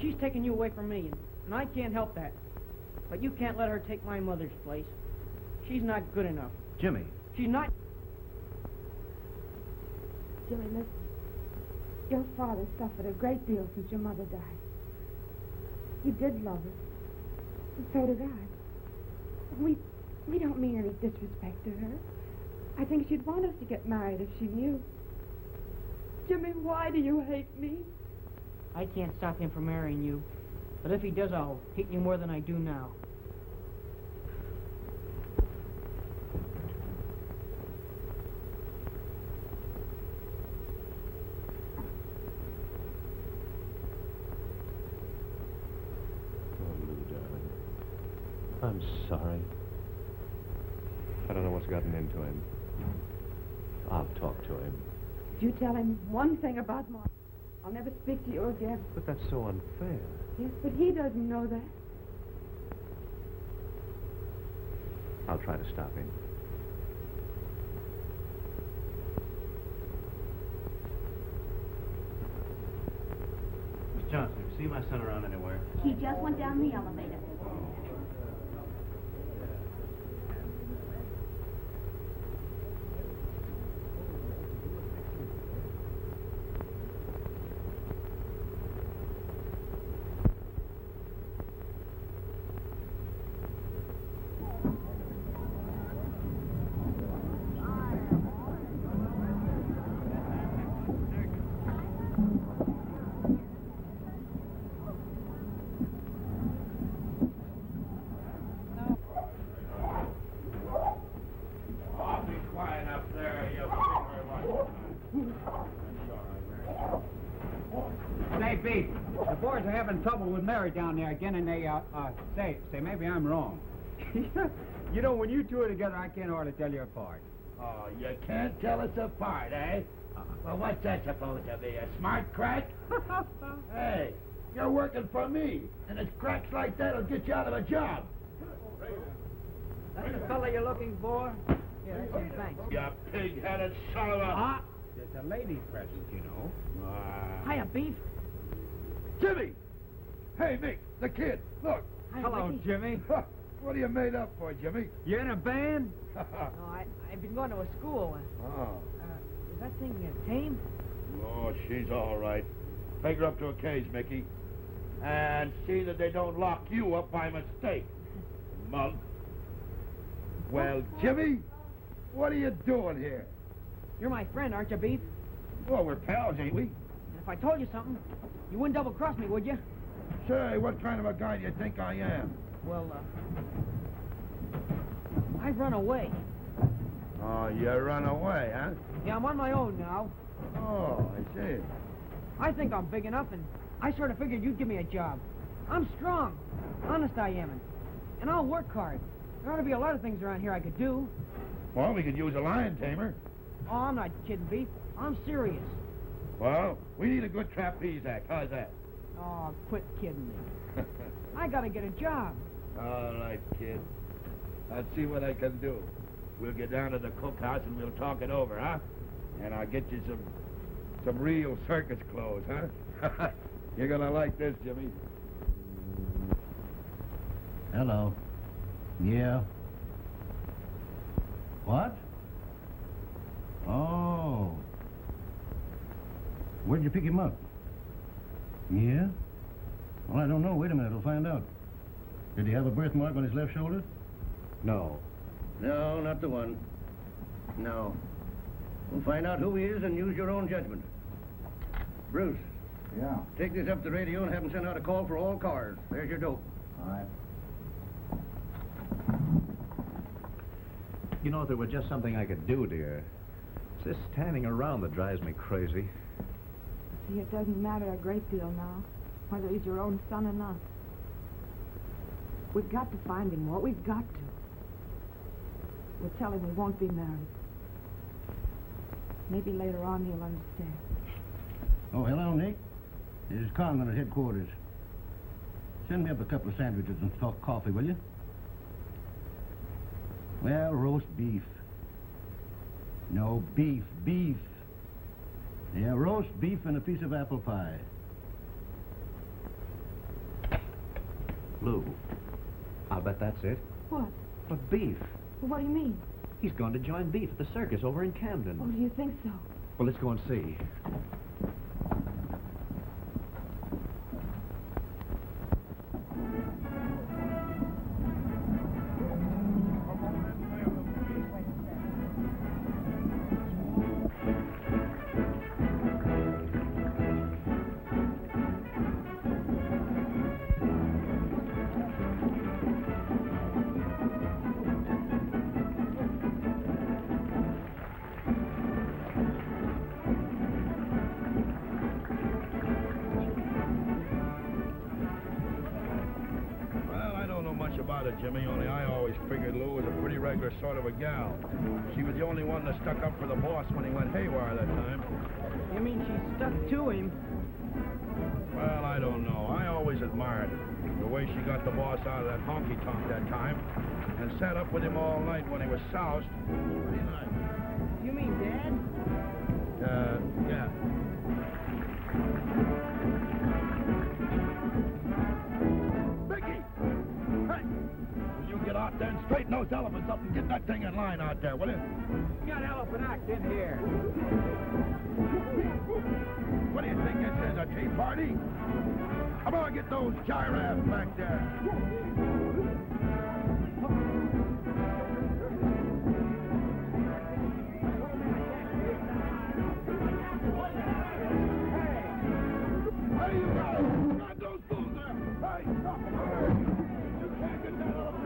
She's taking you away from me, and I can't help that. But you can't let her take my mother's place. She's not good enough. Jimmy. She's not... Jimmy, listen. Your father suffered a great deal since your mother died. He did love her, and so did I. We don't mean any disrespect to her. I think she'd want us to get married if she knew. Jimmy, why do you hate me? I can't stop him from marrying you. But if he does, I'll hate you more than I do now. Oh, Lou, darling. I'm sorry. I don't know what's gotten into him. I'll talk to him. If you tell him one thing about Mom, I'll never speak to you again. But that's so unfair. Yes, but he doesn't know that. I'll try to stop him. Miss Johnson, have you seen my son around anywhere? He just went down the elevator. Say, Beef, the boys are having trouble with Mary down there again, and they, say, maybe I'm wrong. You know, when you two are together, I can't hardly tell you apart. Oh, you can't tell us apart, eh? Well, what's that supposed to be, a smart crack? Hey, you're working for me, and it's cracks like that'll get you out of a job. That's the fella you're looking for? Yeah, that's him, thanks. You pig-headed son of a... It's a lady's present, you know. Hiya, Beef. Jimmy! Hey, Mick, the kid, look. Hello, Ricky. Jimmy. What are you made up for, Jimmy? You in a band? No, I've been going to a school. Oh. Is that thing tame? Oh, she's all right. Take her up to a cage, Mickey. And see that they don't lock you up by mistake. Mug. Well, Jimmy, what are you doing here? You're my friend, aren't you, Beef? Well, we're pals, ain't we? And if I told you something, you wouldn't double-cross me, would you? Say, what kind of a guy do you think I am? Well, I've run away. Oh, you run away, huh? Yeah, I'm on my own now. Oh, I see. I think I'm big enough, and I sort of figured you'd give me a job. I'm strong. Honest I am. And I'll work hard. There ought to be a lot of things around here I could do. Well, we could use a lion tamer. Oh, I'm not kidding, Beef. I'm serious. Well, we need a good trapeze act. How's that? Oh, quit kidding me. I gotta get a job. All right, kid. I'll see what I can do. We'll get down to the cookhouse and we'll talk it over, huh? And I'll get you some real circus clothes, huh? You're gonna like this, Jimmy. Hello. Yeah. What? Oh. Where'd you pick him up? Yeah? Well, I don't know. Wait a minute, we'll find out. Did he have a birthmark on his left shoulder? No. No, not the one. No. We'll find out who he is and use your own judgment. Bruce. Yeah? Take this up to the radio and have them send out a call for all cars. There's your dope. All right. You know, if there were just something I could do, dear. It's this standing around that drives me crazy. See, it doesn't matter a great deal now, whether he's your own son or not. We've got to find him, Walt. We've got to. We'll tell him we won't be married. Maybe later on he'll understand. Oh, hello, Nick. This is Conlon at headquarters. Send me up a couple of sandwiches and coffee, will you? Well, roast beef. No, beef. Yeah, roast beef and a piece of apple pie. Lou, I'll bet that's it. What? But Beef. Well, what do you mean? He's going to join Beef at the circus over in Camden. Oh, do you think so? Well, let's go and see. Jimmy, only I always figured Lou was a pretty regular sort of a gal. She was the only one that stuck up for the boss when he went haywire that time. You mean she stuck to him? Well, I don't know. I always admired her. The way she got the boss out of that honky-tonk that time and sat up with him all night when he was soused. Pretty nice. You mean Dad? Yeah. Get out there and straighten those elephants up and get that thing in line out there, will you? You got elephant act in here. What do you think this is, a tea party? Come on, get those giraffes back there. Hey, you got those fools there. Hey, stop them. You can't get that elephant.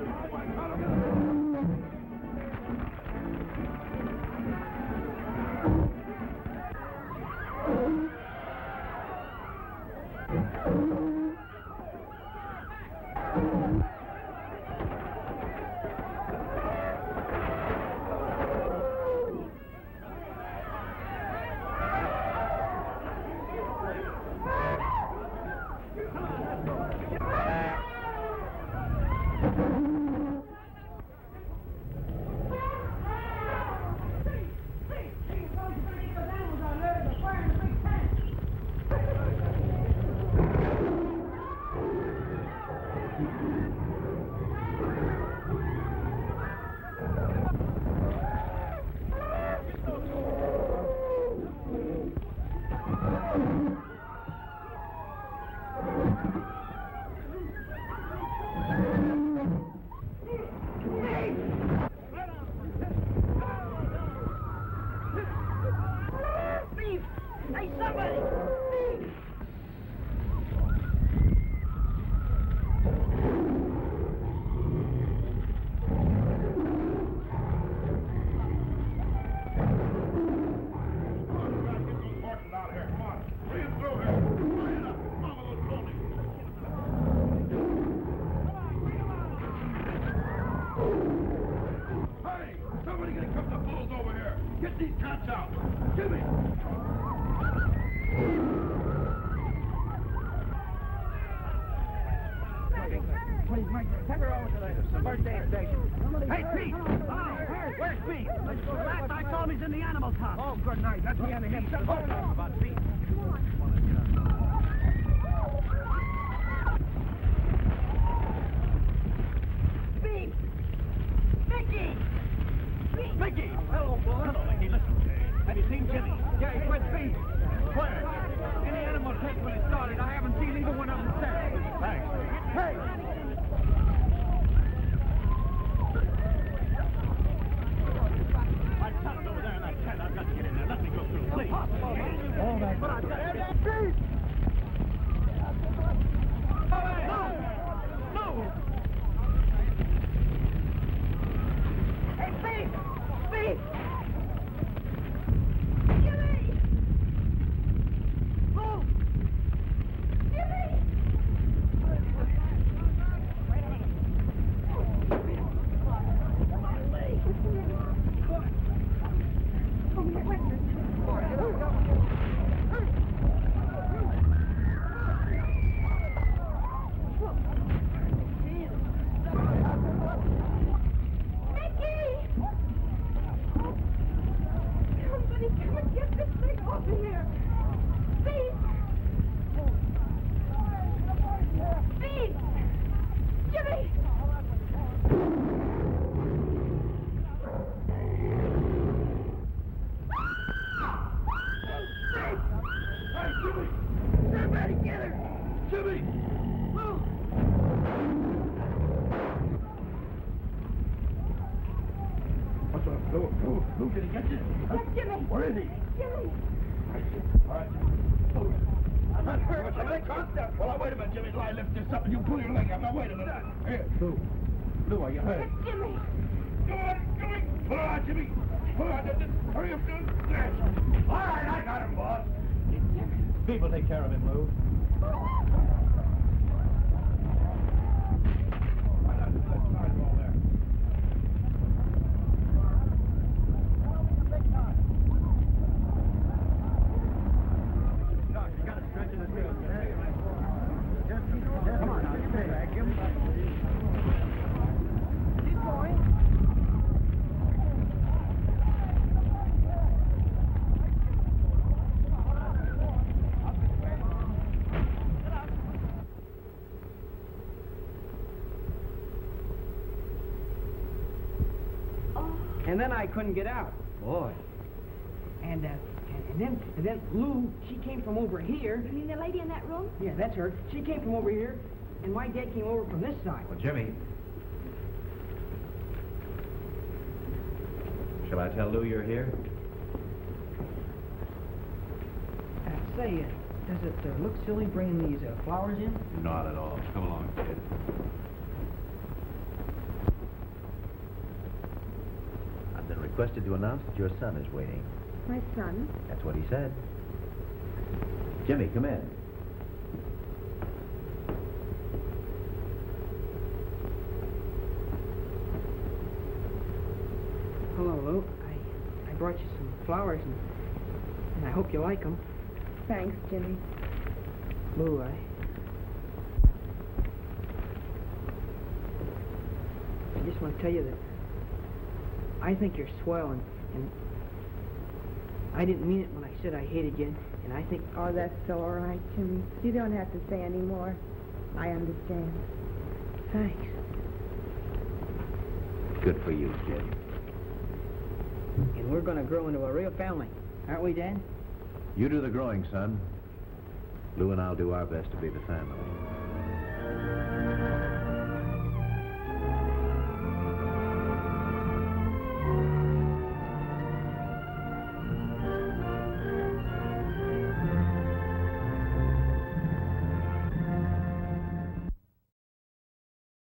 Jimmy! Lou! What's up, Lou? Lou, did he get you? Yes, Jimmy. Where is he? Jimmy. All right, Jimmy. I'm not hurt. Well, wait a minute, Jimmy. Till I lift this up and you pull your leg up. Now, wait a minute. Here. Lou, are you hurt? Yes, Jimmy. Come on, Jimmy. Pull on, Jimmy. Pull on. Just hurry up. There. All right, I got him, boss. People take care of him, Lou. And then I couldn't get out. Boy. And then Lou, she came from over here. You mean the lady in that room? Yeah, that's her. She came from over here, and my dad came over from this side. Well, Jimmy. Shall I tell Lou you're here? Say, does it look silly bringing these flowers in? Not at all. Come along, kid. I've been requested to announce that your son is waiting. My son? That's what he said. Jimmy, come in. Hello, Lou. I brought you some flowers, and I hope you like them. Thanks, Jimmy. Lou, I just want to tell you that I think you're swell, and I didn't mean it when I said I hated you, and I think... Oh, that's all right, Jimmy. You don't have to say any more. I understand. Thanks. Good for you, kid. And we're going to grow into a real family, aren't we, Dad? You do the growing, son. Lou and I'll do our best to be the family.